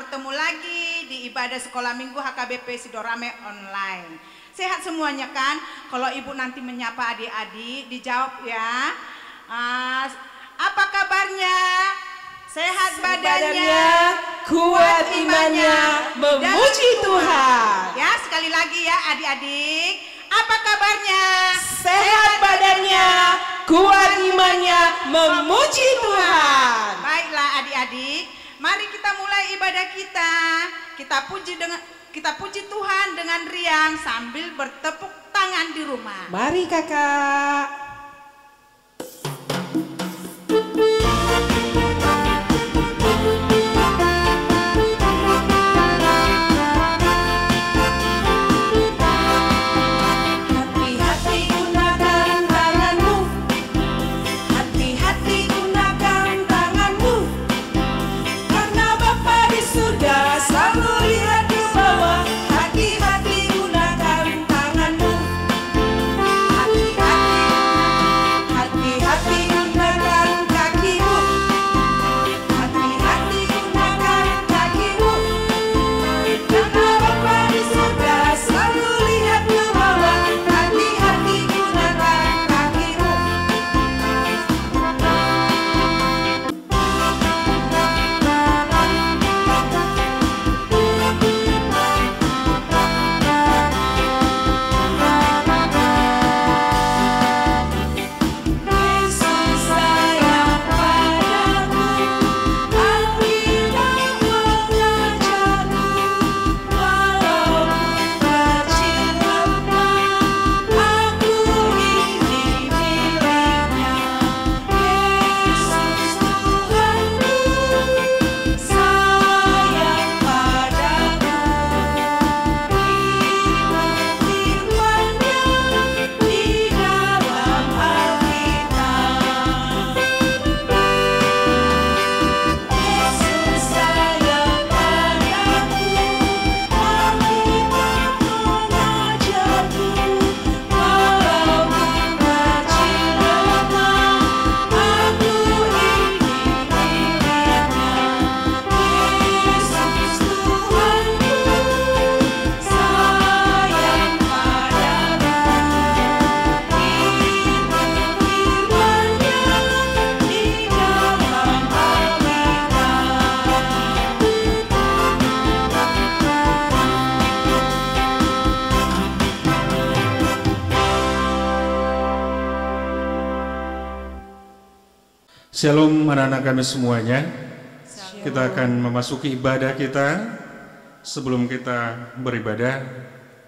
bertemu lagi di ibadah sekolah minggu HKBP Sidorame online. Sehat semuanya kan? Kalau ibu nanti menyapa adik-adik, dijawab ya. Apa kabarnya? Sehat badannya, kuat imannya, memuji Tuhan. Ya, sekali lagi ya adik-adik. Apa kabarnya? Sehat badannya, kuat imannya, memuji Tuhan. Baiklah adik-adik, mari kita mulai ibadah kita. Kita puji Tuhan dengan riang sambil bertepuk tangan di rumah. Mari kakak. Shalom anak-anak kami semuanya. Kita akan memasuki ibadah kita. Sebelum kita beribadah,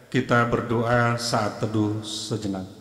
kita berdoa saat teduh sejenak.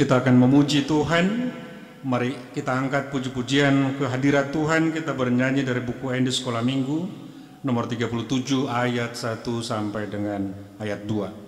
Kita akan memuji Tuhan. Mari kita angkat puji-pujian ke hadirat Tuhan. Kita bernyanyi dari buku Ende Sekolah Minggu nomor 37 ayat 1 sampai dengan ayat 2.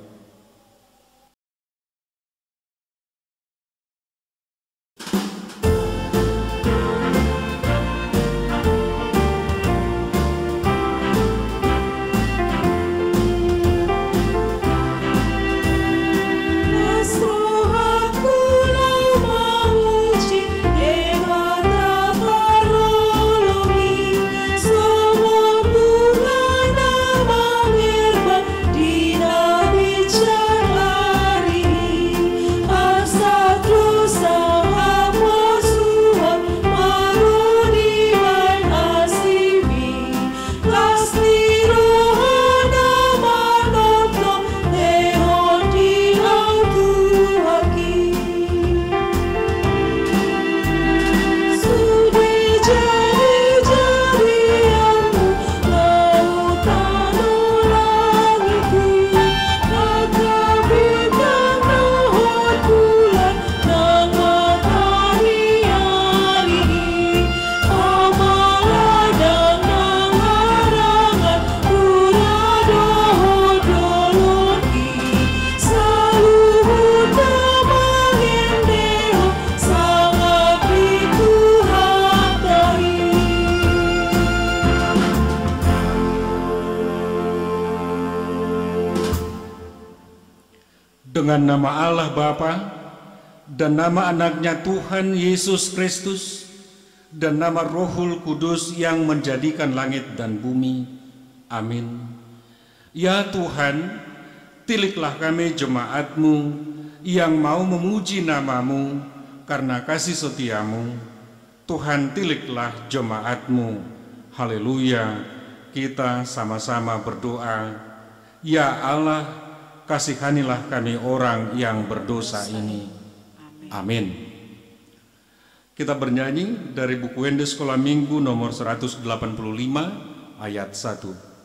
Dengan nama Allah Bapa dan nama anaknya Tuhan Yesus Kristus dan nama Rohul Kudus yang menjadikan langit dan bumi. Amin. Ya Tuhan, tiliklah kami jemaat-Mu yang mau memuji nama-Mu karena kasih setia-Mu. Tuhan, tiliklah jemaat-Mu. Haleluya. Kita sama-sama berdoa. Ya Allah, kasihanilah kami orang yang berdosa ini. Amin. Kita bernyanyi dari buku Ende Sekolah Minggu nomor 185 ayat 1.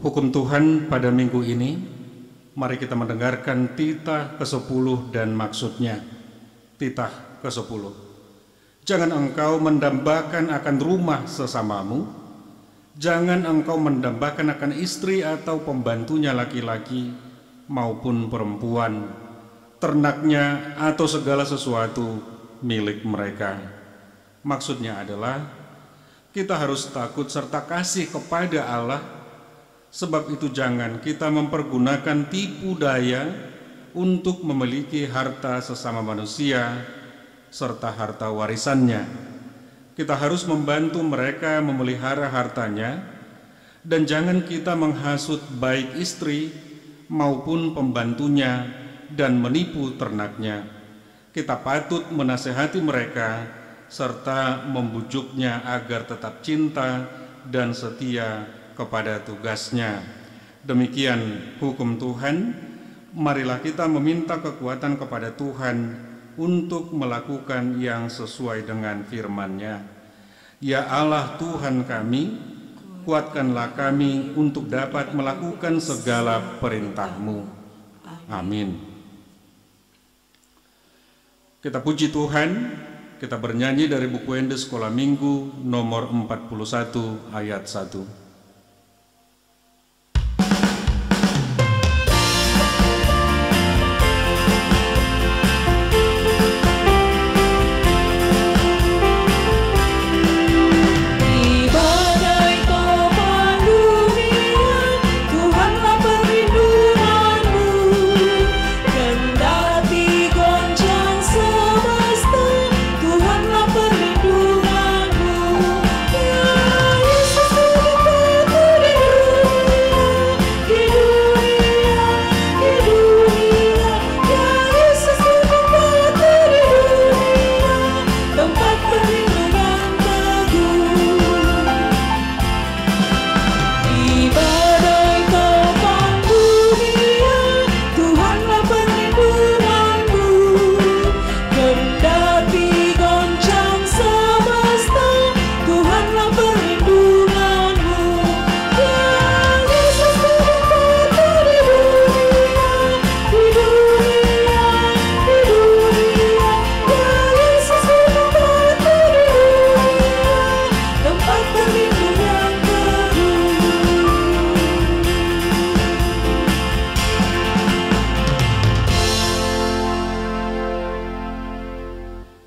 Hukum Tuhan pada minggu ini, mari kita mendengarkan titah ke-10 dan maksudnya. Titah ke-10. Jangan engkau mendambakan akan rumah sesamamu, jangan engkau mendambakan akan istri atau pembantunya laki-laki maupun perempuan, ternaknya atau segala sesuatu milik mereka. Maksudnya adalah kita harus takut serta kasih kepada Allah. Sebab itu jangan kita mempergunakan tipu daya untuk memiliki harta sesama manusia serta harta warisannya. Kita harus membantu mereka memelihara hartanya, dan jangan kita menghasut baik istri maupun pembantunya dan menipu ternaknya. Kita patut menasehati mereka serta membujuknya agar tetap cinta dan setia kepada tugasnya. Demikian hukum Tuhan. Marilah kita meminta kekuatan kepada Tuhan untuk melakukan yang sesuai dengan firman-Nya. Ya Allah Tuhan kami, kuatkanlah kami untuk dapat melakukan segala perintah-Mu. Amin. Kita puji Tuhan, kita bernyanyi dari buku Ende Sekolah Minggu nomor 41 ayat 1.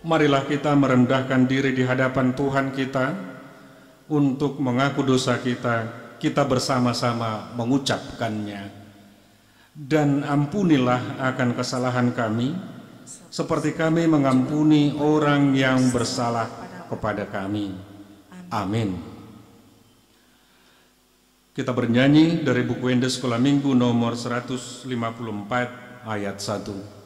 Marilah kita merendahkan diri di hadapan Tuhan kita untuk mengaku dosa kita, kita bersama-sama mengucapkannya. Dan ampunilah akan kesalahan kami, seperti kami mengampuni orang yang bersalah kepada kami. Amin. Kita bernyanyi dari buku Ende Sekolah Minggu nomor 154 ayat 1.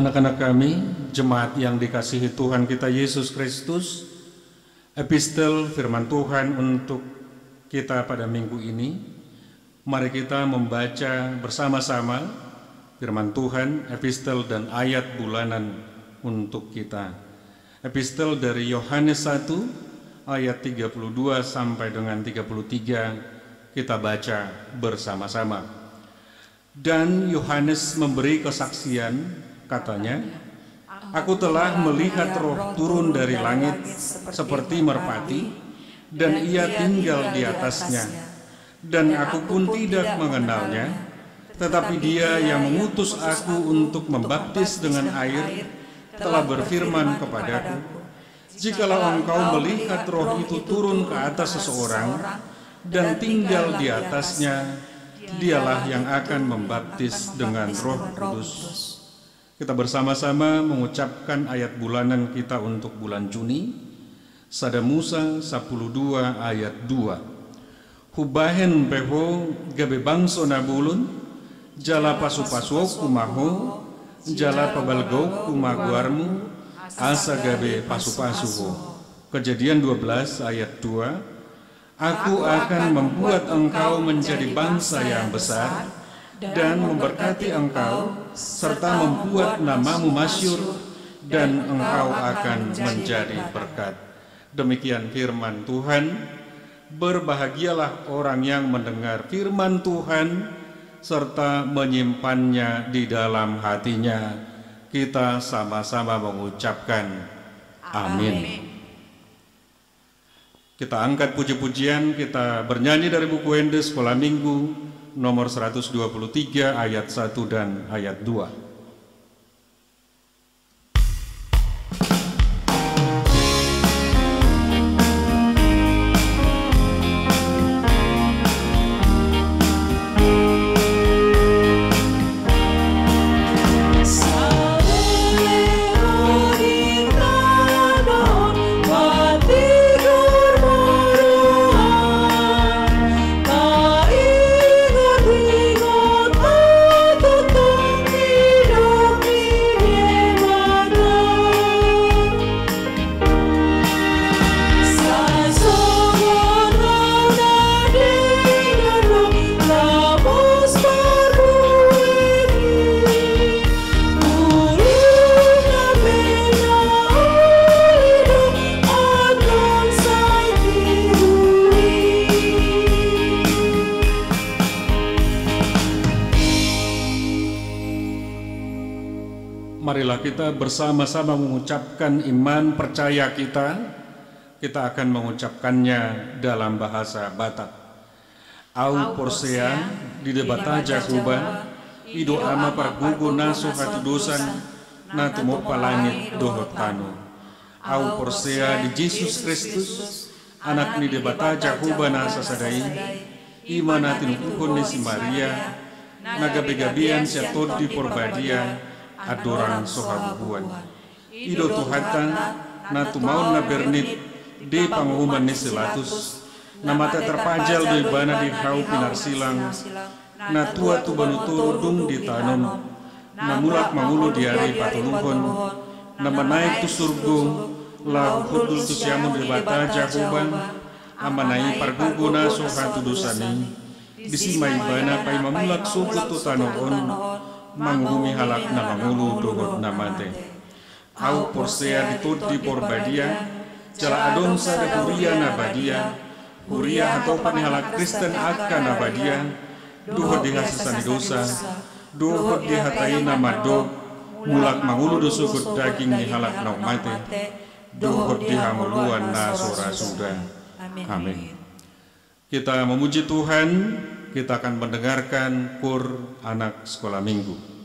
Anak-anak kami, jemaat yang dikasihi Tuhan kita Yesus Kristus, epistel firman Tuhan untuk kita pada minggu ini. Mari kita membaca bersama-sama firman Tuhan, epistel dan ayat bulanan untuk kita. Epistel dari Yohanes 1 ayat 32 sampai dengan 33 kita baca bersama-sama. Dan Yohanes memberi kesaksian, katanya, "Aku telah melihat Roh turun dari langit seperti merpati, dan ia tinggal di atasnya. Dan aku pun tidak mengenalnya, tetapi dia yang mengutus aku untuk membaptis dengan air telah berfirman kepadaku, jikalau engkau melihat Roh itu turun ke atas seseorang dan tinggal di atasnya, dialah yang akan membaptis dengan Roh Kudus." Kita bersama-sama mengucapkan ayat bulanan kita untuk bulan Juni, Sada Musa 12 ayat 2. hubahen peho gabe bangso nabulun, jala pasu-pasu kumaho, jala pabalgo kumaguarmu, asa gabe pasu-pasu. Kejadian 12 ayat 2. Aku akan membuat engkau menjadi bangsa yang besar dan memberkati engkau serta membuat namamu masyhur dan engkau akan menjadi berkat. Demikian firman Tuhan. Berbahagialah orang yang mendengar firman Tuhan serta menyimpannya di dalam hatinya. Kita sama-sama mengucapkan amin. Kita angkat puji-pujian, kita bernyanyi dari buku Ende Sekolah Minggu nomor 123 ayat 1 dan ayat 2. Marilah kita bersama-sama mengucapkan iman percaya kita. Kita akan mengucapkannya dalam bahasa Batak. Au porsea di debata jakuba, ido ama pargugu nasu hati dosan, natu mo palangit dohot tanu. Au porsea di Yesus Kristus, anak ni debata jakuba nasa sadai, ima natin ukun ni si Maria, nagabi-gabian siya tod di porbadia, adorang sohabuan. Ido tuhatan na tumaon na bernit di panghuman ni silatus na mata terpajal di bana di hau pinarsilang na tua tu banuturo dung di tanon na mulak mangulu di hari patulungkon na manaik tu surgo lahu hudul tu siamun di bata jakuban amanai pargugo na sohatu dosani disimai bana pai mamulak suku tu tanon manghumi halak na mangulu dogot na mate. Au porsea ditud di porbadia, jala adonsa de huria na badia, huria atau pani halak Kristen akan na badia, duhot di hasasani dosa, duhot di hatai na mado, mulak mangulu dosugut daging ni halak na mate, duhot di hamuluan na sora suda. Amin. Kita memuji Tuhan. Kita akan mendengarkan kur anak sekolah minggu.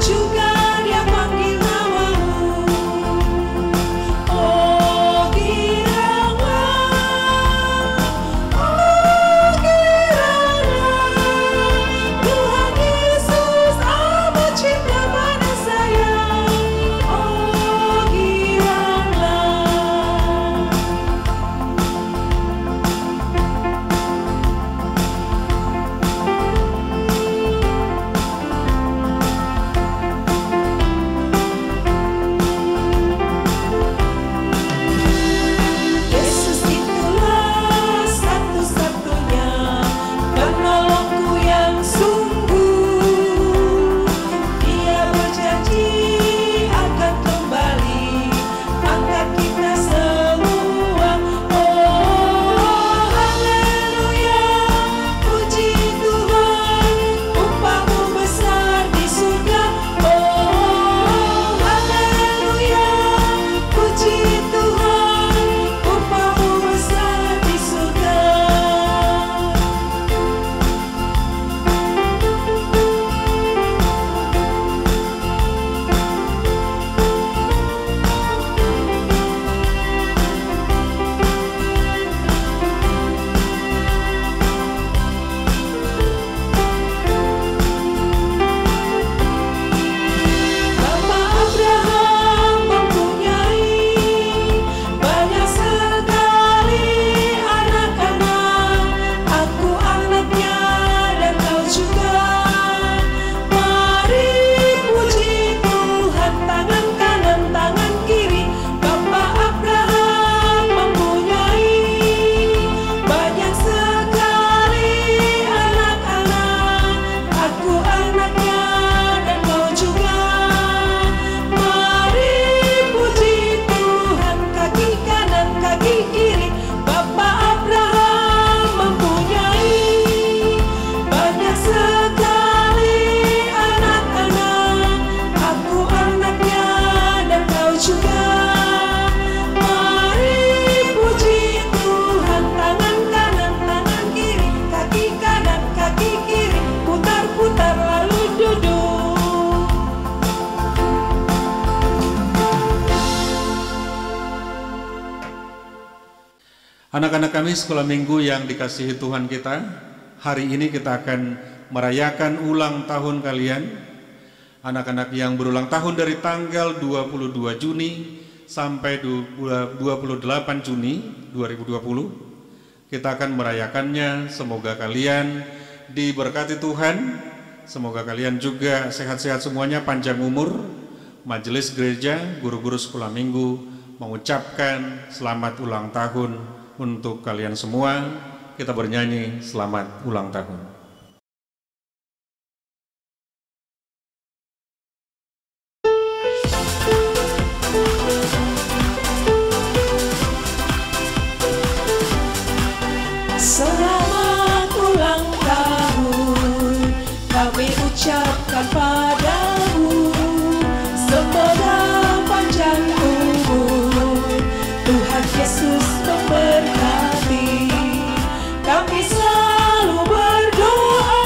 Juga Anak-anak kami sekolah minggu yang dikasihi Tuhan kita, hari ini kita akan merayakan ulang tahun kalian. Anak-anak yang berulang tahun dari tanggal 22 Juni sampai 28 Juni 2020. Kita akan merayakannya, semoga kalian diberkati Tuhan, semoga kalian juga sehat-sehat semuanya, panjang umur. Majelis gereja, guru-guru sekolah minggu mengucapkan selamat ulang tahun untuk kalian semua. Kita bernyanyi selamat ulang tahun. Selamat ulang tahun kami ucapkan padamu, semoga panjang umur, Tuhan Yesus memberkati. Kami selalu berdoa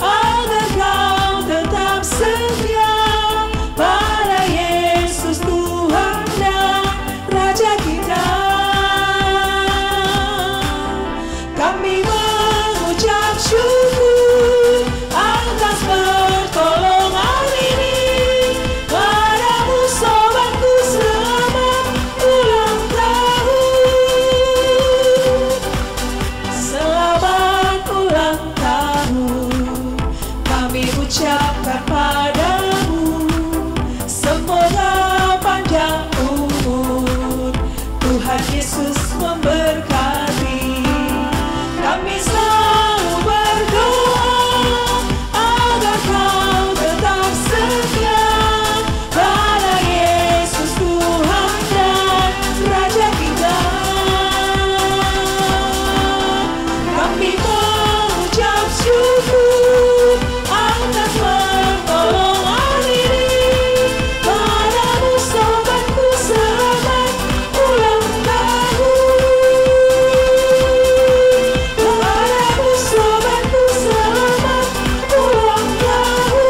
agar kau tetap setia pada Yesus Tuhan dan Raja kita. Kami mengucap syukur atas pertolongan ini. Padamu sobatku selamat ulang tahun. Selamat ulang tahun kami ucapkan padamu, semoga panjang umur, Tuhan Yesus memberkati. Kami selalu berdoa agar kau tetap setia pada Yesus Tuhan dan Raja kita. Kami mengucap syukur atas pertolongan ini. Padamu sobatku selamat ulang tahun. Padamu sobatku selamat ulang tahun.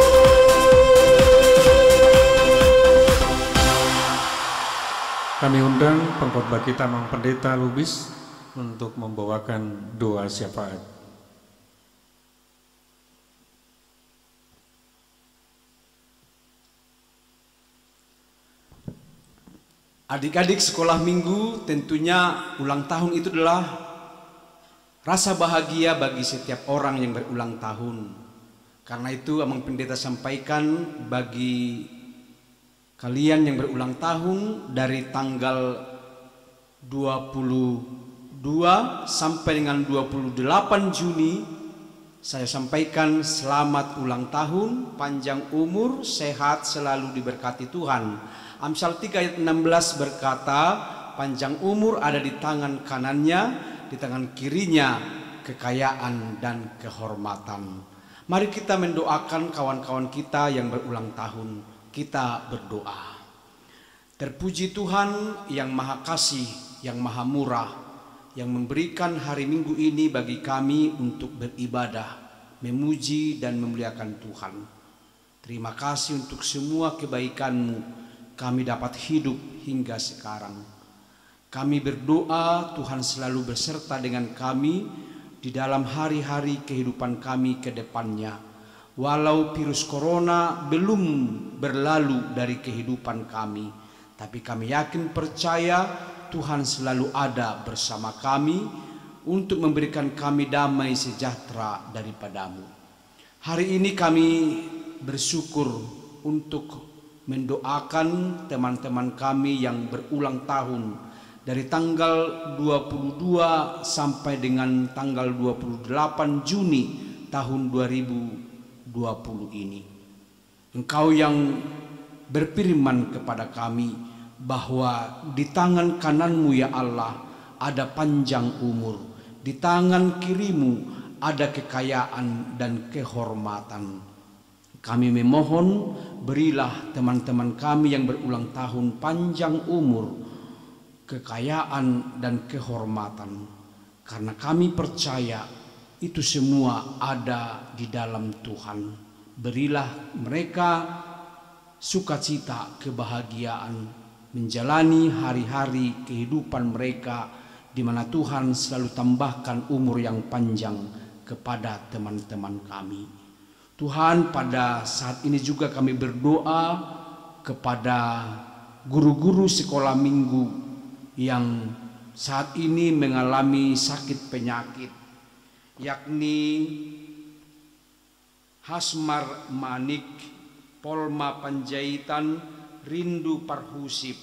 Kami undang pengkhotbah kita, Mang Pendeta Lubis, untuk membawakan doa syafaat. Adik-adik sekolah minggu, tentunya ulang tahun itu adalah rasa bahagia bagi setiap orang yang berulang tahun. Karena itu Amang Pendeta sampaikan bagi kalian yang berulang tahun dari tanggal 22 sampai dengan 28 Juni, saya sampaikan selamat ulang tahun, panjang umur, sehat, selalu diberkati Tuhan. Amsal 3 ayat 16 berkata, panjang umur ada di tangan kanannya, di tangan kirinya kekayaan dan kehormatan. Mari kita mendoakan kawan-kawan kita yang berulang tahun. Kita berdoa. Terpuji Tuhan yang Maha Kasih, yang Maha Murah, yang memberikan hari Minggu ini bagi kami untuk beribadah, memuji dan memuliakan Tuhan. Terima kasih untuk semua kebaikan-Mu, kami dapat hidup hingga sekarang. Kami berdoa Tuhan selalu beserta dengan kami di dalam hari-hari kehidupan kami ke depannya. Walau virus corona belum berlalu dari kehidupan kami, tapi kami yakin percaya Tuhan selalu ada bersama kami untuk memberikan kami damai sejahtera daripada-Mu. Hari ini kami bersyukur untuk mendoakan teman-teman kami yang berulang tahun dari tanggal 22 sampai dengan tanggal 28 Juni tahun 2020 ini. Engkau yang berfirman kepada kami bahwa di tangan kanan-Mu ya Allah ada panjang umur, di tangan kiri-Mu ada kekayaan dan kehormatan. Kami memohon berilah teman-teman kami yang berulang tahun panjang umur, kekayaan dan kehormatan, karena kami percaya itu semua ada di dalam Tuhan. Berilah mereka sukacita, kebahagiaan menjalani hari-hari kehidupan mereka di mana Tuhan selalu tambahkan umur yang panjang kepada teman-teman kami. Tuhan, pada saat ini juga kami berdoa kepada guru-guru sekolah minggu yang saat ini mengalami sakit penyakit, yakni Hasmar Manik, Polma Panjaitan, Rindu Parhusip.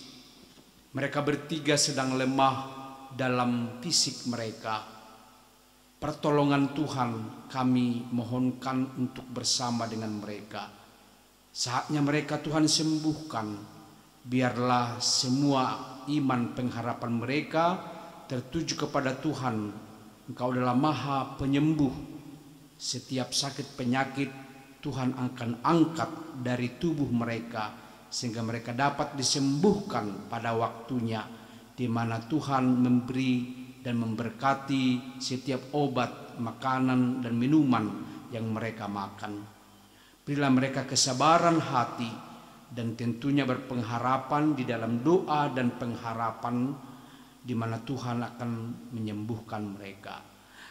Mereka bertiga sedang lemah dalam fisik mereka. Pertolongan Tuhan kami mohonkan untuk bersama dengan mereka. Saatnya mereka Tuhan sembuhkan. Biarlah semua iman pengharapan mereka tertuju kepada Tuhan. Engkau adalah Maha Penyembuh. Setiap sakit penyakit Tuhan akan angkat dari tubuh mereka sehingga mereka dapat disembuhkan pada waktunya, di mana Tuhan memberi dan memberkati setiap obat, makanan dan minuman yang mereka makan. Berilah mereka kesabaran hati dan tentunya berpengharapan di dalam doa dan pengharapan di mana Tuhan akan menyembuhkan mereka.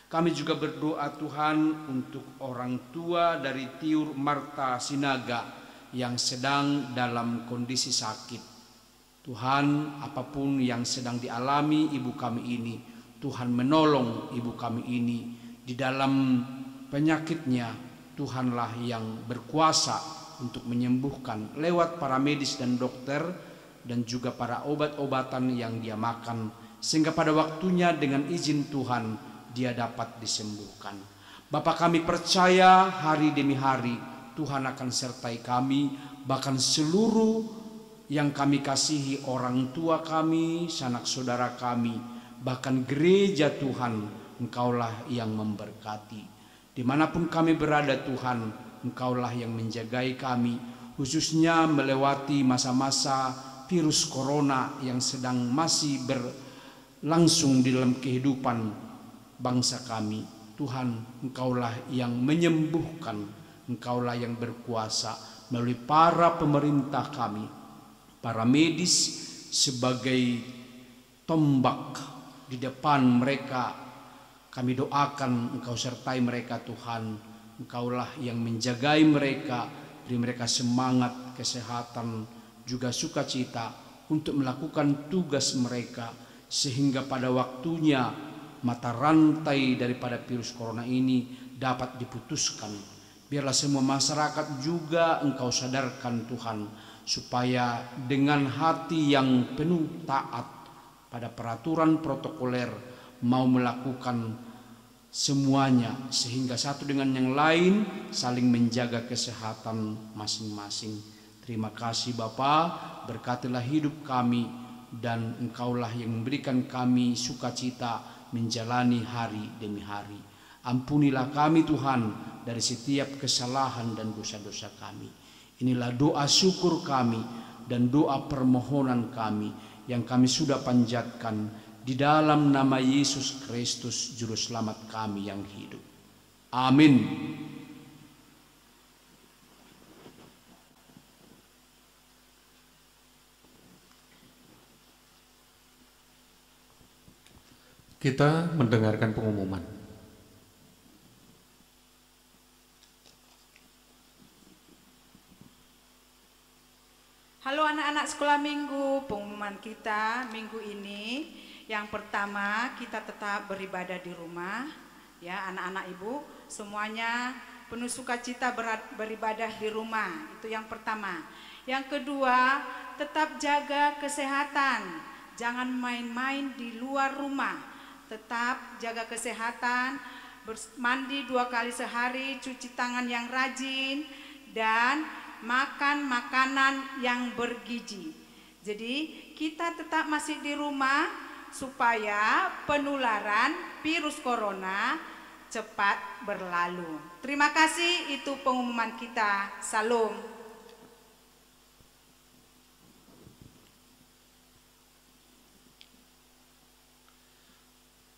Kami juga berdoa Tuhan untuk orang tua dari Tiur Marta Sinaga yang sedang dalam kondisi sakit. Tuhan, apapun yang sedang dialami ibu kami ini, Tuhan menolong ibu kami ini di dalam penyakitnya. Tuhanlah yang berkuasa untuk menyembuhkan lewat para medis dan dokter dan juga para obat-obatan yang dia makan, sehingga pada waktunya dengan izin Tuhan dia dapat disembuhkan. Bapa, kami percaya hari demi hari Tuhan akan sertai kami, bahkan seluruh yang kami kasihi, orang tua kami, sanak saudara kami, bahkan gereja Tuhan, Engkaulah yang memberkati. Dimanapun kami berada Tuhan, Engkaulah yang menjagai kami, khususnya melewati masa-masa virus corona yang sedang masih berlangsung di dalam kehidupan bangsa kami. Tuhan, Engkaulah yang menyembuhkan, Engkaulah yang berkuasa melalui para pemerintah kami, para medis sebagai tombak di depan mereka. Kami doakan Engkau sertai mereka Tuhan. Engkaulah yang menjagai mereka, beri mereka semangat, kesehatan, juga sukacita untuk melakukan tugas mereka, sehingga pada waktunya mata rantai daripada virus corona ini dapat diputuskan. Biarlah semua masyarakat juga Engkau sadarkan Tuhan, supaya dengan hati yang penuh taat pada peraturan protokoler mau melakukan semuanya, sehingga satu dengan yang lain saling menjaga kesehatan masing-masing. Terima kasih Bapa, berkatilah hidup kami, dan Engkaulah yang memberikan kami sukacita menjalani hari demi hari. Ampunilah kami Tuhan dari setiap kesalahan dan dosa-dosa kami. Inilah doa syukur kami dan doa permohonan kami yang kami sudah panjatkan di dalam nama Yesus Kristus Juru Selamat kami yang hidup. Amin. Kita mendengarkan pengumuman. Halo anak-anak sekolah minggu, pengumuman kita minggu ini yang pertama, kita tetap beribadah di rumah, ya anak-anak ibu semuanya penuh sukacita beribadah di rumah, itu yang pertama. Yang kedua, tetap jaga kesehatan, jangan main-main di luar rumah. Tetap jaga kesehatan, mandi 2 kali sehari, cuci tangan yang rajin, dan makan makanan yang bergizi. Jadi kita tetap masih di rumah supaya penularan virus corona cepat berlalu. Terima kasih, itu pengumuman kita. Salam.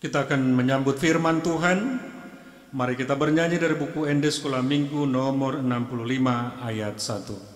Kita akan menyambut firman Tuhan. Mari kita bernyanyi dari buku ND Sekolah Minggu nomor 65 ayat 1.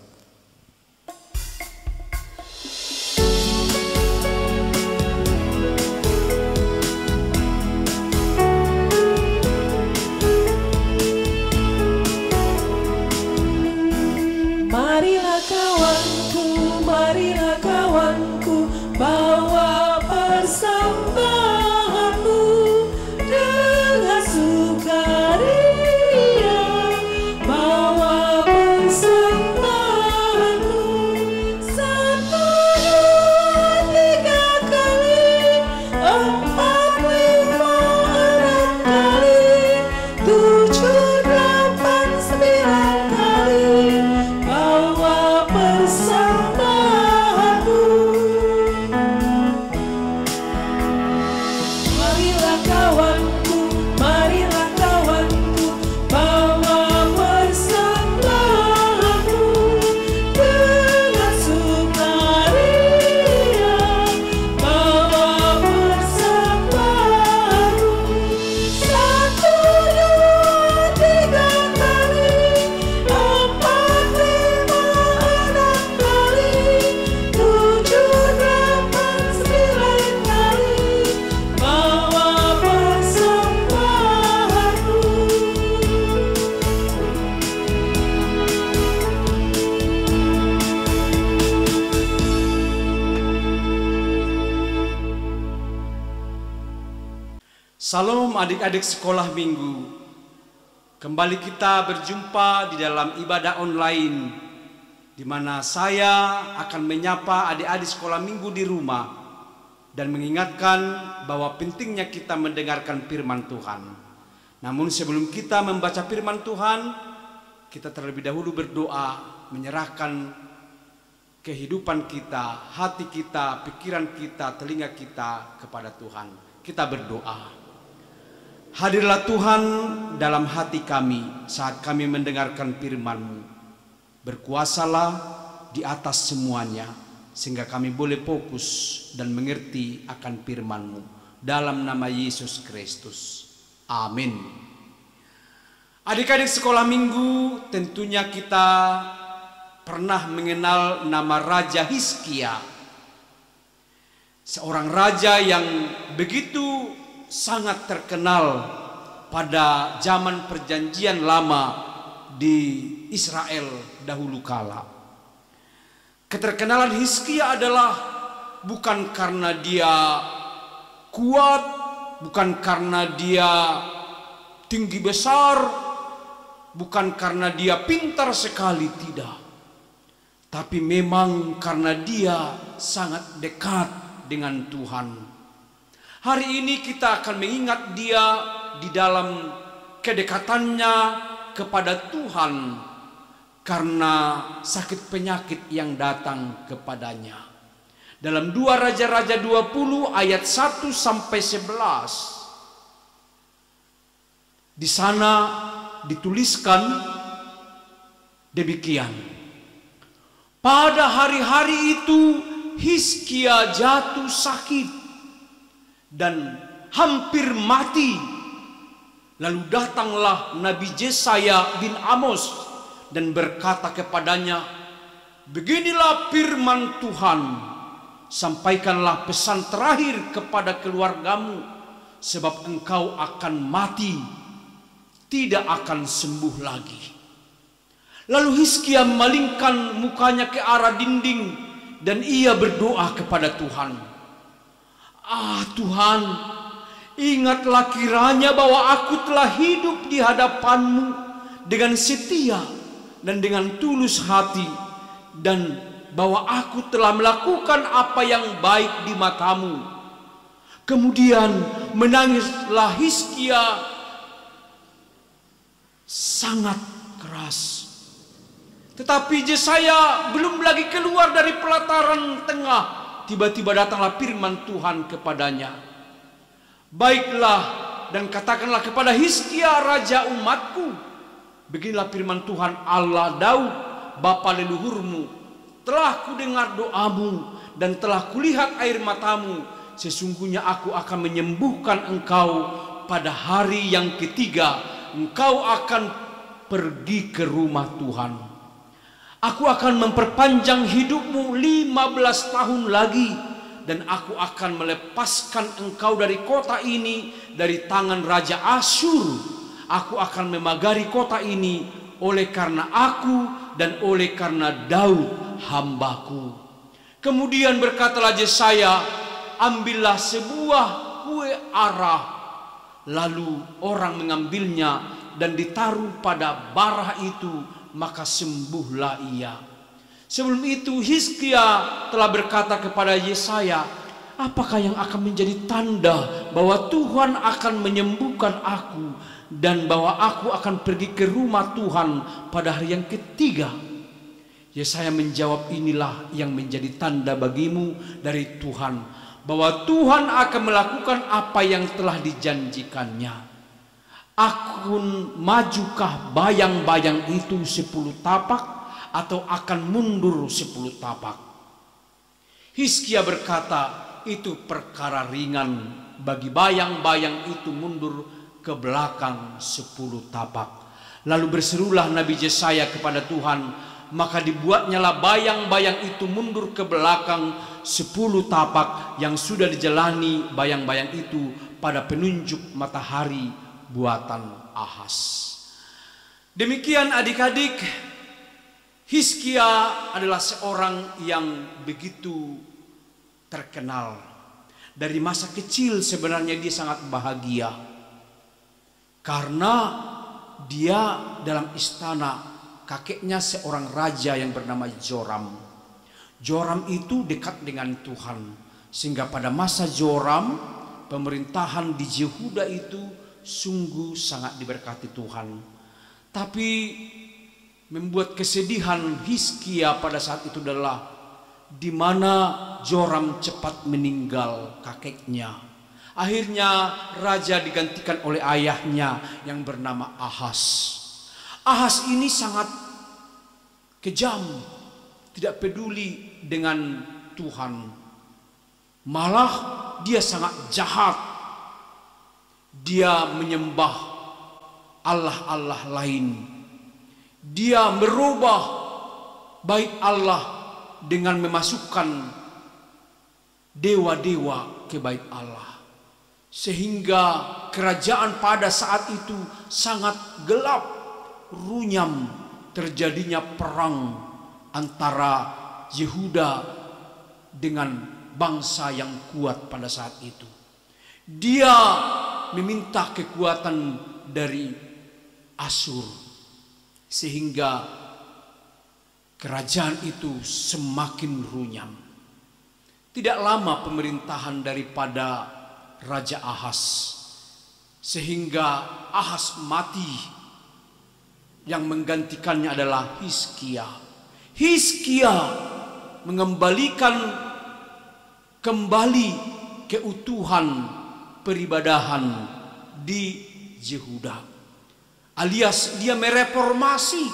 Salam adik-adik sekolah minggu. Kembali kita berjumpa di dalam ibadah online, di mana saya akan menyapa adik-adik sekolah minggu di rumah dan mengingatkan bahwa pentingnya kita mendengarkan firman Tuhan. Namun sebelum kita membaca firman Tuhan, kita terlebih dahulu berdoa, menyerahkan kehidupan kita, hati kita, pikiran kita, telinga kita kepada Tuhan. Kita berdoa. Hadirlah Tuhan dalam hati kami saat kami mendengarkan firman-Mu. Berkuasalah di atas semuanya, sehingga kami boleh fokus dan mengerti akan firman-Mu. Dalam nama Yesus Kristus. Amin. Adik-adik sekolah minggu, tentunya kita pernah mengenal nama Raja Hizkia. Seorang raja yang begitu sangat terkenal pada zaman perjanjian lama di Israel dahulu kala. Keterkenalan Hizkia adalah bukan karena dia kuat, bukan karena dia tinggi besar, bukan karena dia pintar sekali, tidak. Tapi memang karena dia sangat dekat dengan Tuhan. Hari ini kita akan mengingat dia di dalam kedekatannya kepada Tuhan karena sakit penyakit yang datang kepadanya. Dalam 2 Raja-Raja 20 ayat 1 sampai 11. Di sana dituliskan demikian. Pada hari-hari itu Hizkia jatuh sakit dan hampir mati. Lalu datanglah Nabi Yesaya bin Amos dan berkata kepadanya, beginilah firman Tuhan, sampaikanlah pesan terakhir kepada keluargamu, sebab engkau akan mati, tidak akan sembuh lagi. Lalu Hizkia memalingkan mukanya ke arah dinding dan ia berdoa kepada Tuhan. Tuhan, ingatlah kiranya bahwa aku telah hidup di hadapan-Mu dengan setia dan dengan tulus hati, dan bahwa aku telah melakukan apa yang baik di mata-Mu. Kemudian menangislah Hizkia sangat keras. Tetapi Yesaya belum lagi keluar dari pelataran tengah, tiba-tiba datanglah firman Tuhan kepadanya. Baiklah dan katakanlah kepada Hizkia raja umatku, beginilah firman Tuhan Allah Daud bapa leluhurmu, telah kudengar doamu dan telah kulihat air matamu. Sesungguhnya aku akan menyembuhkan engkau pada hari yang ketiga. Engkau akan pergi ke rumah Tuhan. Aku akan memperpanjang hidupmu 15 tahun lagi, dan aku akan melepaskan engkau dari kota ini dari tangan Raja Asyur. Aku akan memagari kota ini oleh karena aku dan oleh karena Daud hambaku. Kemudian berkatalah Yesaya, ambillah sebuah kue arah. Lalu orang mengambilnya dan ditaruh pada bara itu, maka sembuhlah ia. Sebelum itu Hizkia telah berkata kepada Yesaya, apakah yang akan menjadi tanda bahwa Tuhan akan menyembuhkan aku dan bahwa aku akan pergi ke rumah Tuhan pada hari yang ketiga? Yesaya menjawab, inilah yang menjadi tanda bagimu dari Tuhan, bahwa Tuhan akan melakukan apa yang telah dijanjikannya. Akan majukah bayang-bayang itu 10 tapak atau akan mundur 10 tapak? Hizkia berkata, itu perkara ringan bagi bayang-bayang itu mundur ke belakang 10 tapak. Lalu berserulah Nabi Yesaya kepada Tuhan, maka dibuatnyalah bayang-bayang itu mundur ke belakang 10 tapak yang sudah dijalani bayang-bayang itu pada penunjuk matahari buatan Ahas. Demikian adik-adik, Hizkia adalah seorang yang begitu terkenal. Dari masa kecil sebenarnya dia sangat bahagia. Karena dia dalam istana, kakeknya seorang raja yang bernama Joram. Joram itu dekat dengan Tuhan. Sehingga pada masa Joram, pemerintahan di Yehuda itu sungguh sangat diberkati Tuhan. Tapi membuat kesedihan Hizkia pada saat itu adalah di mana Joram cepat meninggal kakeknya. Akhirnya raja digantikan oleh ayahnya yang bernama Ahaz. Ahaz ini sangat kejam, tidak peduli dengan Tuhan. Malah dia sangat jahat. Dia menyembah Allah-Allah lain. Dia merubah bait Allah dengan memasukkan dewa-dewa ke bait Allah. Sehingga kerajaan pada saat itu sangat gelap, runyam, terjadinya perang antara Yehuda dengan bangsa yang kuat pada saat itu. Dia meminta kekuatan dari Asyur, sehingga kerajaan itu semakin runyam. Tidak lama pemerintahan daripada Raja Ahaz, sehingga Ahaz mati. Yang menggantikannya adalah Hizkia. Hizkia mengembalikan kembali keutuhan peribadahan di Yehuda, alias dia mereformasi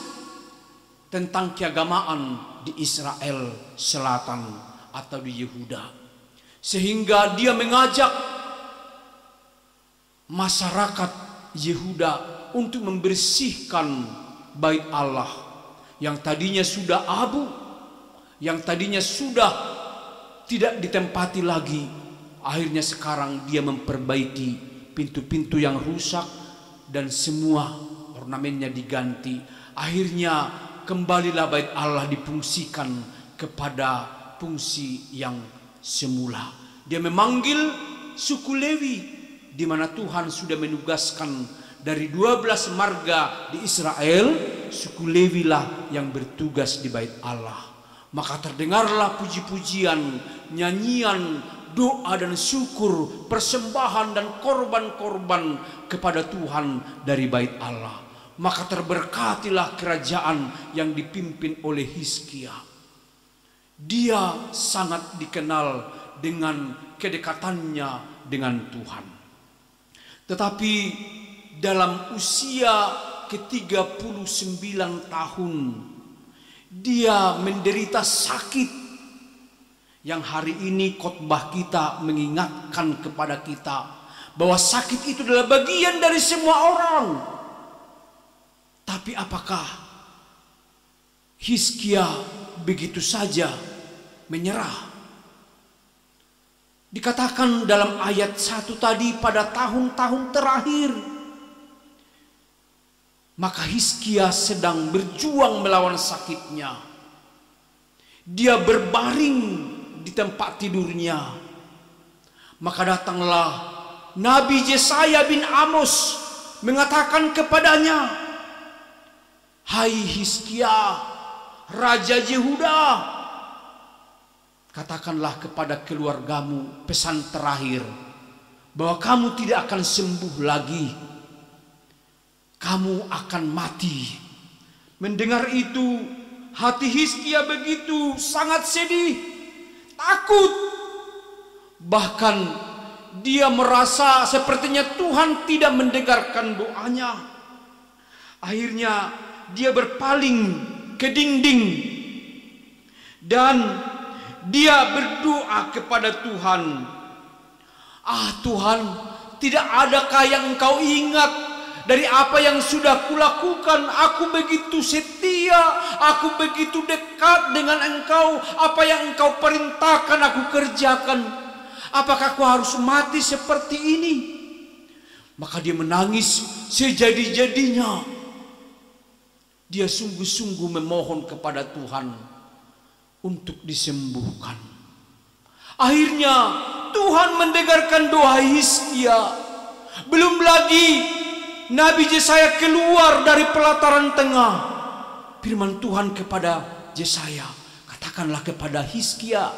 tentang keagamaan di Israel Selatan atau di Yehuda, sehingga dia mengajak masyarakat Yehuda untuk membersihkan bait Allah yang tadinya sudah abu, yang tadinya sudah tidak ditempati lagi. Akhirnya sekarang dia memperbaiki pintu-pintu yang rusak dan semua ornamennya diganti. Akhirnya kembalilah bait Allah difungsikan kepada fungsi yang semula. Dia memanggil suku Lewi, di mana Tuhan sudah menugaskan dari 12 marga di Israel, suku Lewi lah yang bertugas di bait Allah. Maka terdengarlah puji-pujian, nyanyian, doa dan syukur, persembahan dan korban-korban kepada Tuhan dari bait Allah. Maka terberkatilah kerajaan yang dipimpin oleh Hizkia. Dia sangat dikenal dengan kedekatannya dengan Tuhan. Tetapi dalam usia ke-39 tahun, dia menderita sakit yang hari ini khotbah kita mengingatkan kepada kita bahwa sakit itu adalah bagian dari semua orang. Tapi apakah Hizkia begitu saja menyerah? Dikatakan dalam ayat 1 tadi, pada tahun-tahun terakhir maka Hizkia sedang berjuang melawan sakitnya. Dia berbaring di tempat tidurnya. Maka datanglah Nabi Yesaya bin Amos mengatakan kepadanya, "Hai Hizkia, Raja Yehuda, katakanlah kepada keluargamu pesan terakhir bahwa kamu tidak akan sembuh lagi. Kamu akan mati." Mendengar itu, hati Hizkia begitu sangat sedih, takut. Bahkan dia merasa sepertinya Tuhan tidak mendengarkan doanya. Akhirnya dia berpaling ke dinding dan dia berdoa kepada Tuhan. "Ah Tuhan, tidak adakah yang Engkau ingat dari apa yang sudah kulakukan? Aku begitu setia, aku begitu dekat dengan Engkau. Apa yang Engkau perintahkan aku kerjakan. Apakah aku harus mati seperti ini?" Maka dia menangis sejadi-jadinya. Dia sungguh-sungguh memohon kepada Tuhan untuk disembuhkan. Akhirnya Tuhan mendengarkan doa Hizkia. Belum lagi Nabi Yesaya keluar dari pelataran tengah. Firman Tuhan kepada Yesaya, katakanlah kepada Hizkia,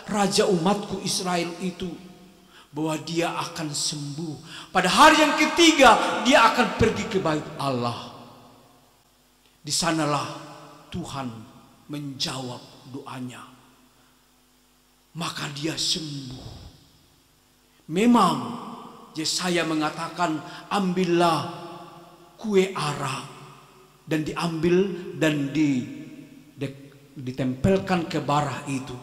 raja umatku Israel itu, bahwa dia akan sembuh. Pada hari yang ketiga dia akan pergi ke bait Allah. Di sanalah Tuhan menjawab doanya. Maka dia sembuh. Memang Yesaya mengatakan, ambillah kue ara, dan diambil dan ditempelkan ke bara itu.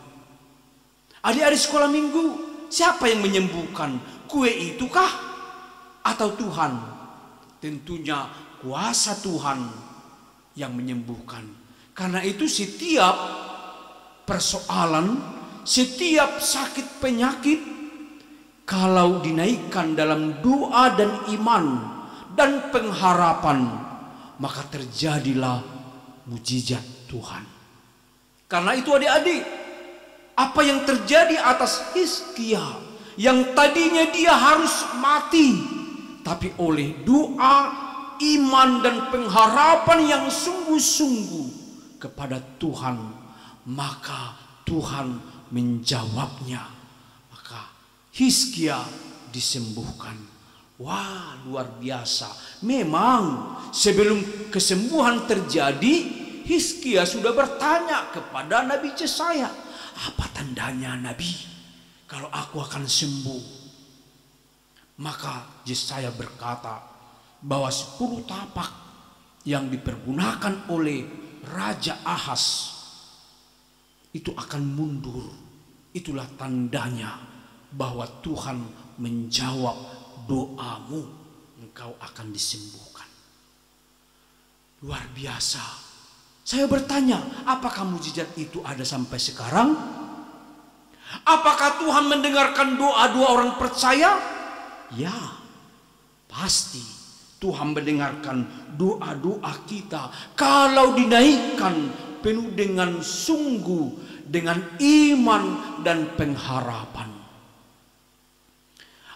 Adik-adik sekolah minggu, siapa yang menyembuhkan? Kue itu kah? Atau Tuhan? Tentunya kuasa Tuhan yang menyembuhkan. Karena itu setiap persoalan, setiap sakit penyakit, kalau dinaikkan dalam doa dan iman dan pengharapan, maka terjadilah mujizat Tuhan. Karena itu adik-adik, apa yang terjadi atas Hizkia yang tadinya dia harus mati, tapi oleh doa, iman dan pengharapan yang sungguh-sungguh kepada Tuhan, maka Tuhan menjawabnya. Maka Hizkia disembuhkan. Wah, luar biasa. Memang sebelum kesembuhan terjadi, Hizkia sudah bertanya kepada Nabi Yesaya, apa tandanya Nabi kalau aku akan sembuh? Maka Yesaya berkata bahwa 10 tapak yang dipergunakan oleh Raja Ahas itu akan mundur. Itulah tandanya bahwa Tuhan menjawab doamu, engkau akan disembuhkan. Luar biasa. Saya bertanya, apakah mujizat itu ada sampai sekarang? Apakah Tuhan mendengarkan doa-doa orang percaya? Ya, pasti Tuhan mendengarkan doa-doa kita kalau dinaikkan penuh dengan sungguh, dengan iman dan pengharapan.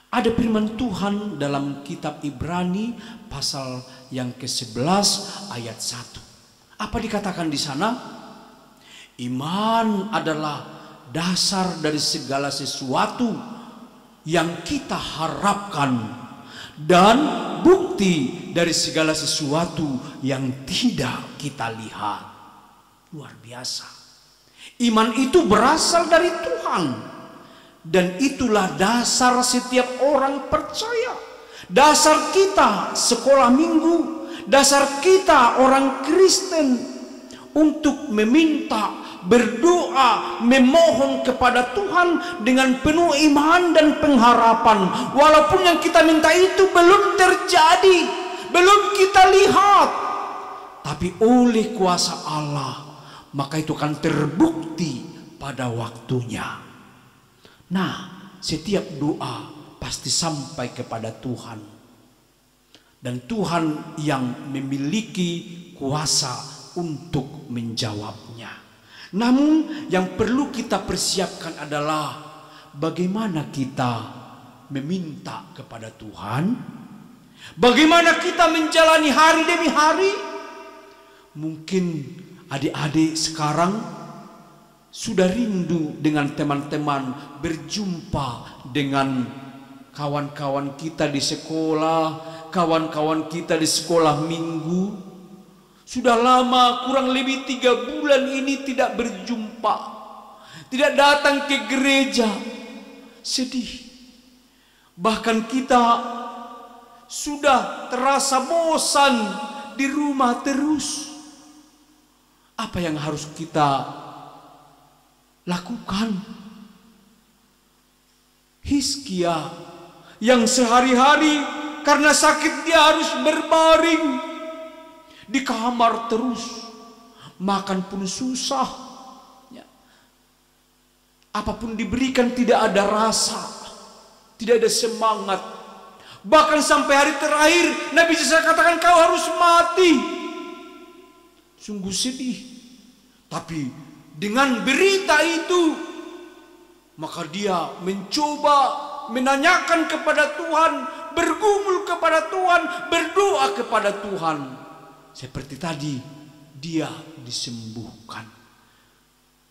Ada firman Tuhan dalam kitab Ibrani pasal yang ke-11 ayat 1. Apa dikatakan di sana? Iman adalah dasar dari segala sesuatu yang kita harapkan dan bukti dari segala sesuatu yang tidak kita lihat. Luar biasa. Iman itu berasal dari Tuhan. Dan itulah dasar setiap orang percaya. Dasar kita sekolah minggu, dasar kita orang Kristen untuk meminta, berdoa, memohon kepada Tuhan dengan penuh iman dan pengharapan. Walaupun yang kita minta itu belum terjadi, belum kita lihat, tapi oleh kuasa Allah, maka itu akan terbukti pada waktunya. Nah, setiap doa pasti sampai kepada Tuhan. Dan Tuhan yang memiliki kuasa untuk menjawabnya. Namun yang perlu kita persiapkan adalah bagaimana kita meminta kepada Tuhan. Bagaimana kita menjalani hari demi hari. Mungkin adik-adik sekarang sudah rindu dengan teman-teman, berjumpa dengan kawan-kawan kita di sekolah, kawan-kawan kita di sekolah minggu. Sudah lama, kurang lebih 3 bulan ini tidak berjumpa, tidak datang ke gereja. Sedih. Bahkan kita sudah terasa bosan di rumah terus. Apa yang harus kita lakukan? Hizkia yang sehari-hari karena sakit dia harus berbaring di kamar terus, makan pun susah, apapun diberikan tidak ada rasa, tidak ada semangat. Bahkan sampai hari terakhir Nabi Yesaya katakan kau harus mati. Sungguh sedih. Tapi dengan berita itu maka dia mencoba menanyakan kepada Tuhan, bergumul kepada Tuhan, berdoa kepada Tuhan. Seperti tadi, dia disembuhkan.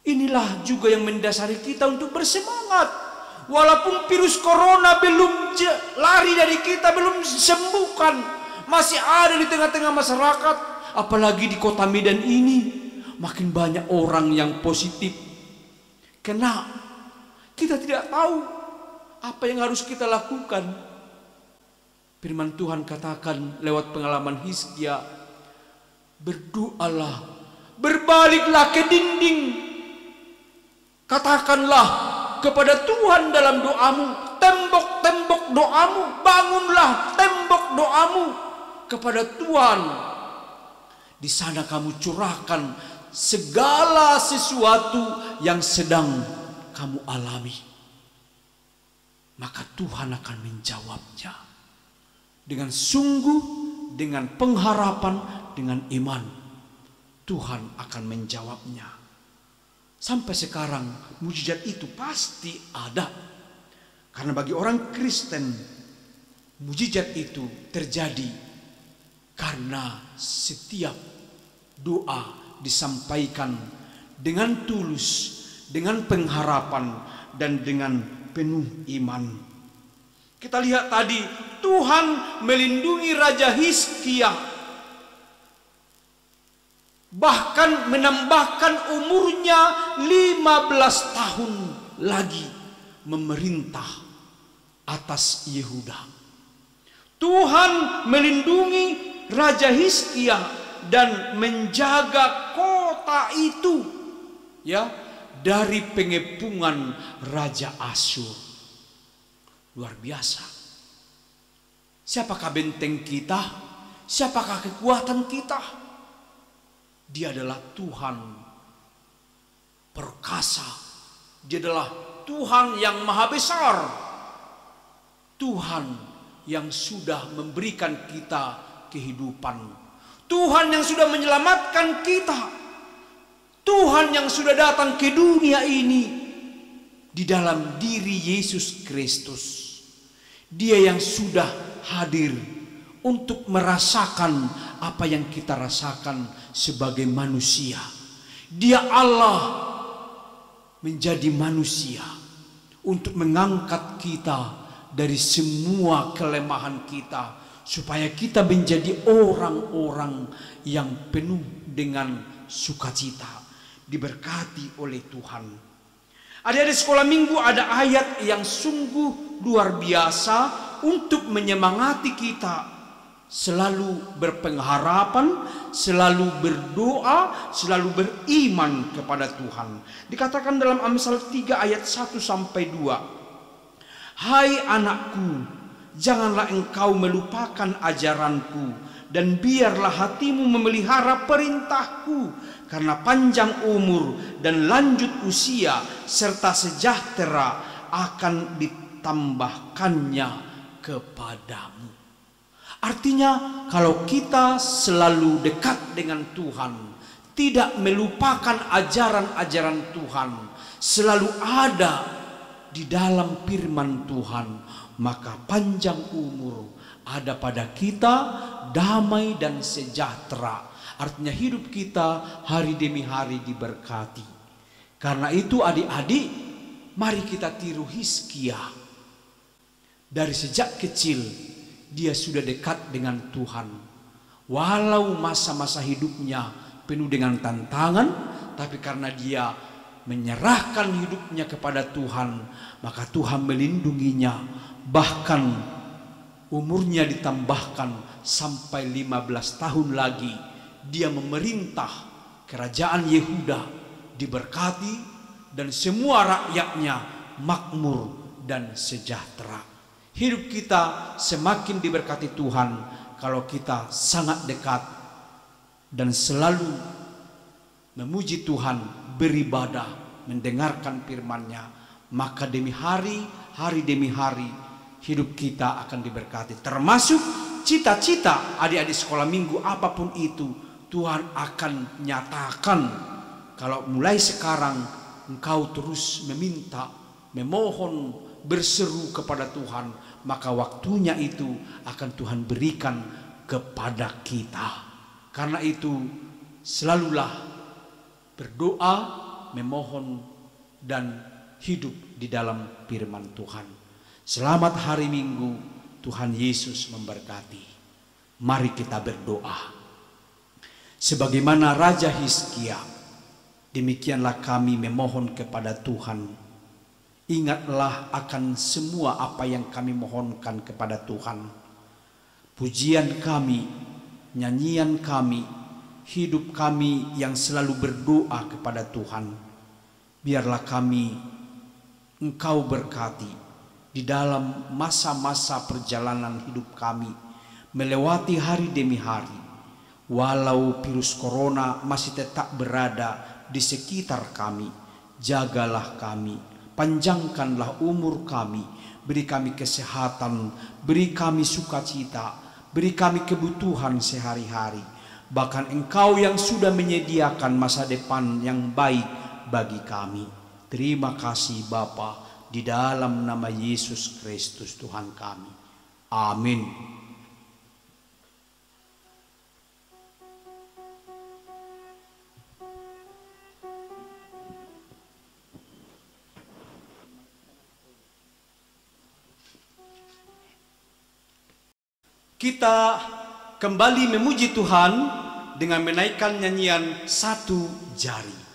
Inilah juga yang mendasari kita untuk bersemangat. Walaupun virus corona belum lari dari kita, belum disembuhkan, masih ada di tengah-tengah masyarakat, apalagi di kota Medan ini, makin banyak orang yang positif. Karena kita tidak tahu apa yang harus kita lakukan. Firman Tuhan katakan lewat pengalaman Hizkia, berdoalah, berbaliklah ke dinding, katakanlah kepada Tuhan dalam doamu, tembok-tembok doamu, bangunlah tembok doamu kepada Tuhan. Di sana kamu curahkan segala sesuatu yang sedang kamu alami, maka Tuhan akan menjawabnya dengan sungguh, dengan pengharapan, dengan iman. Tuhan akan menjawabnya. Sampai sekarang mujizat itu pasti ada. Karena bagi orang Kristen, mujizat itu terjadi karena setiap doa disampaikan dengan tulus, dengan pengharapan, dan dengan penuh iman. Kita lihat tadi, Tuhan melindungi Raja Hizkia, bahkan menambahkan umurnya 15 tahun lagi memerintah atas Yehuda. Tuhan melindungi Raja Hizkia dan menjaga kota itu, ya, dari pengepungan Raja Asyur. Luar biasa. Siapakah benteng kita? Siapakah kekuatan kita? Dia adalah Tuhan perkasa. Dia adalah Tuhan yang maha besar. Tuhan yang sudah memberikan kita kehidupan. Tuhan yang sudah menyelamatkan kita. Tuhan yang sudah datang ke dunia ini di dalam diri Yesus Kristus. Dia yang sudah hadir untuk merasakan apa yang kita rasakan sebagai manusia. Dia Allah menjadi manusia untuk mengangkat kita dari semua kelemahan kita, supaya kita menjadi orang-orang yang penuh dengan sukacita, diberkati oleh Tuhan. Adik-adik sekolah minggu, ada ayat yang sungguh luar biasa untuk menyemangati kita selalu berpengharapan, selalu berdoa, selalu beriman kepada Tuhan. Dikatakan dalam Amsal 3 ayat 1-2, hai anakku, janganlah engkau melupakan ajaranku, dan biarlah hatimu memelihara perintahku, karena panjang umur dan lanjut usia serta sejahtera akan ditambahkannya kepadamu. Artinya, kalau kita selalu dekat dengan Tuhan, tidak melupakan ajaran-ajaran Tuhan, selalu ada di dalam firman Tuhan, maka panjang umur ada pada kita, damai dan sejahtera. Artinya hidup kita hari demi hari diberkati. Karena itu adik-adik, mari kita tiru Hizkia. Dari sejak kecil dia sudah dekat dengan Tuhan. Walau masa-masa hidupnya penuh dengan tantangan, tapi karena dia menyerahkan hidupnya kepada Tuhan, maka Tuhan melindunginya. Bahkan umurnya ditambahkan sampai 15 tahun lagi. Dia memerintah kerajaan Yehuda, diberkati, dan semua rakyatnya makmur dan sejahtera. Hidup kita semakin diberkati Tuhan kalau kita sangat dekat dan selalu memuji Tuhan, beribadah, mendengarkan firman-Nya. Maka demi hari, hari demi hari, hidup kita akan diberkati. Termasuk cita-cita adik-adik sekolah minggu apapun itu, Tuhan akan nyatakan kalau mulai sekarang engkau terus meminta, memohon, berseru kepada Tuhan, maka waktunya itu akan Tuhan berikan kepada kita. Karena itu selalulah berdoa, memohon, dan hidup di dalam firman Tuhan. Selamat hari Minggu, Tuhan Yesus memberkati. Mari kita berdoa. Sebagaimana Raja Hizkia, demikianlah kami memohon kepada Tuhan. Ingatlah akan semua apa yang kami mohonkan kepada Tuhan. Pujian kami, nyanyian kami, hidup kami yang selalu berdoa kepada Tuhan. Biarlah kami Engkau berkati di dalam masa-masa perjalanan hidup kami, melewati hari demi hari. Walau virus corona masih tetap berada di sekitar kami, jagalah kami, panjangkanlah umur kami, beri kami kesehatan, beri kami sukacita, beri kami kebutuhan sehari-hari. Bahkan Engkau yang sudah menyediakan masa depan yang baik bagi kami. Terima kasih Bapa, di dalam nama Yesus Kristus Tuhan kami. Amin. Kita kembali memuji Tuhan dengan menaikkan nyanyian Satu Jari.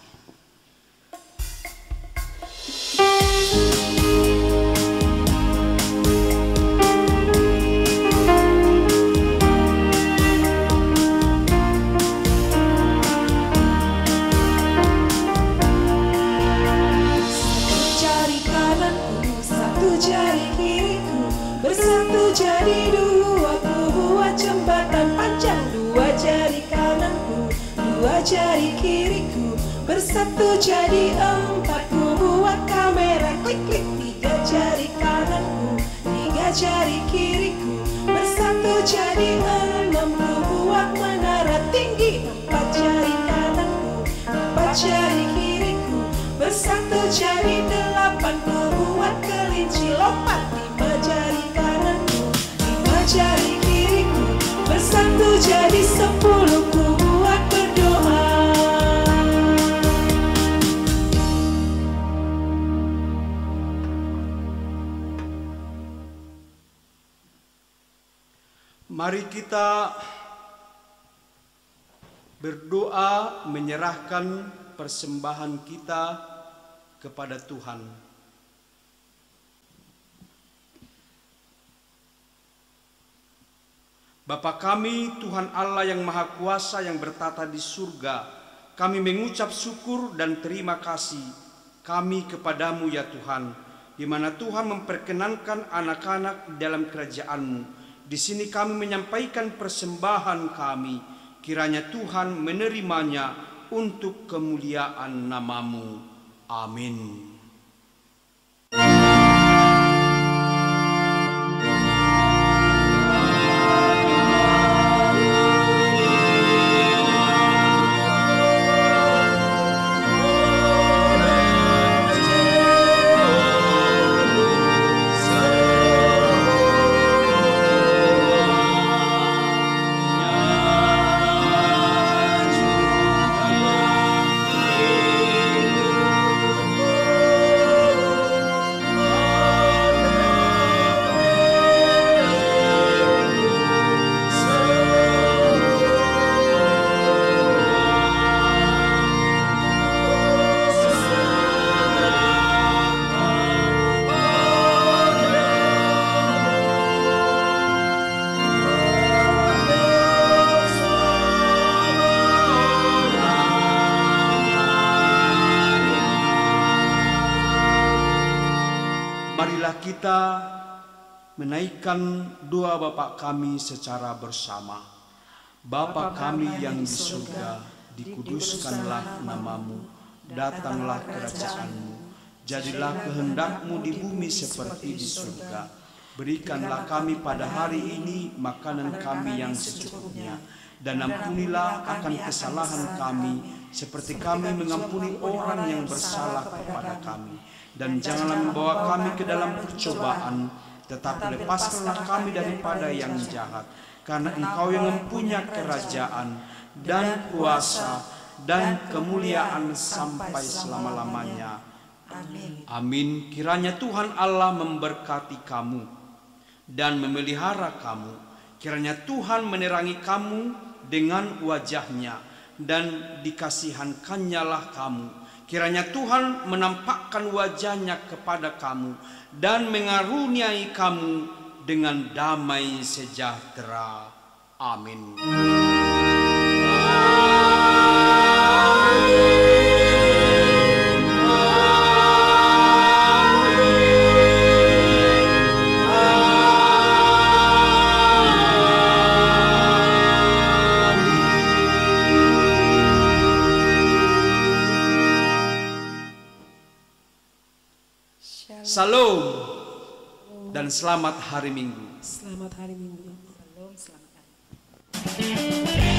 Bersatu jadi dua, ku buat jembatan panjang. Dua jari kananku, dua jari kiriku, bersatu jadi empat, ku buat kamera klik-klik. Tiga jari kananku, tiga jari kiriku, bersatu jadi enam, ku buat menara tinggi. Empat jari kananku, empat jari kiriku, bersatu jadi delapan, ku buat kelinci lompat. Lima jari kananku, lima jari kiriku, bersatu jadi 10, ku buat berdoa. Mari kita berdoa menyerahkan persembahan kita kepada Tuhan. Bapa kami, Tuhan Allah yang Maha Kuasa yang bertata di surga, kami mengucap syukur dan terima kasih kami kepadamu ya Tuhan, di mana Tuhan memperkenankan anak-anak dalam kerajaan-Mu. Di sini kami menyampaikan persembahan kami, kiranya Tuhan menerimanya untuk kemuliaan nama-Mu. Amin. Marilah kita menaikkan doa Bapa kami secara bersama. Bapa kami yang di surga, dikuduskanlah nama-Mu, datanglah kerajaan-Mu, jadilah kehendak-Mu di bumi seperti di surga. Berikanlah kami pada hari ini makanan kami yang secukupnya, dan ampunilah akan kesalahan kami, seperti kami mengampuni orang yang bersalah kepada kami. dan janganlah membawa kami ke dalam percobaan, tetapi lepaskanlah kami daripada yang jahat. Karena Engkau yang mempunyai kerajaan dan kuasa dan kemuliaan sampai selama-lamanya. Amin. Kiranya Tuhan Allah memberkati kamu dan memelihara kamu. Kiranya Tuhan menerangi kamu dengan wajahnya dan dikasihankannya lah kamu. Kiranya Tuhan menampakkan wajahnya kepada kamu dan mengaruniai kamu dengan damai sejahtera. Amin. Salam dan selamat hari Minggu. Selamat hari Minggu. Selamat hari.